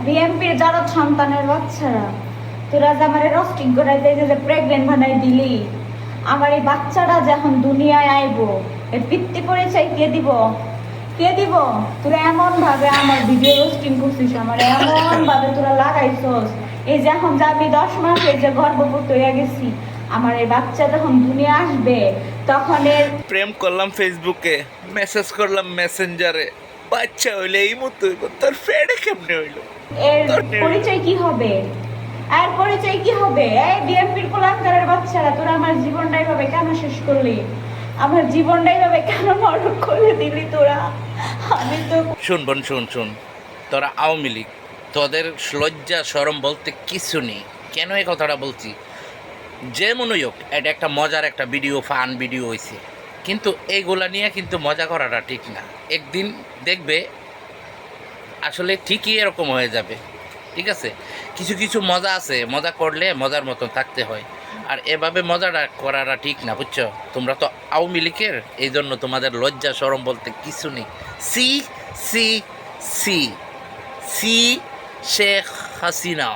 বিএমপির যারা সন্তানের বাচ্চারা, তোরা যে আমার রস্টিং করাইতে যে প্রেগনেন্ট বানাই দিলি, আমার এই বাচ্চাটা যখন দুনিয়ায় আইব এর পিতৃ পরিচয় কে দিব? কে দিব? তোরা এমন ভাবে আমার ভিডিও রোস্টিং করছিস, আমার এমন ভাবে তোরা লাগাইছস। এই যে এখন যে আমি 10 মাস এই যে গর্ভবতী হয়ে গেছি, আমার এই বাচ্চা যখন দুনিয়া আসবে তখন এর প্রেম করলাম ফেসবুকে, মেসেজ করলাম মেসেঞ্জারে, বাচ্চা হইলে এই মতো তোর ফেডে কেমনে হইলো? এর পরিচয় কি হবে? আর পরিচয় কি হবে? এই বিএমপির কোলাঙ্কারের বাচ্চারা, তোরা আমার জীবনটাই ভাবে কেন শেষ করলি? আমার জীবনটাই ভাবে কেন নরক করে দিলি তোরা? আমি তো শুন বোন, শুন, তোরা আওয়ামী লীগ, তোদের লজ্জা শরম বলতে কিছু নেই। কেন এই কথাটা বলছি? যে মনে হোক, এটা একটা মজার একটা ভিডিও, ফান ভিডিও হয়েছে, কিন্তু এইগুলা নিয়ে কিন্তু মজা করাটা ঠিক না। একদিন দেখবে আসলে ঠিকই এরকম হয়ে যাবে। ঠিক আছে, কিছু কিছু মজা আছে, মজা করলে মজার মতন থাকতে হয়, আর এভাবে মজাটা করাটা ঠিক না, বুঝছো? তোমরা তো আওয়ামী লীগের, এই জন্য তোমাদের লজ্জা শরম বলতে কিছু নেই। সি সি সি সি শেখ হাসিনা।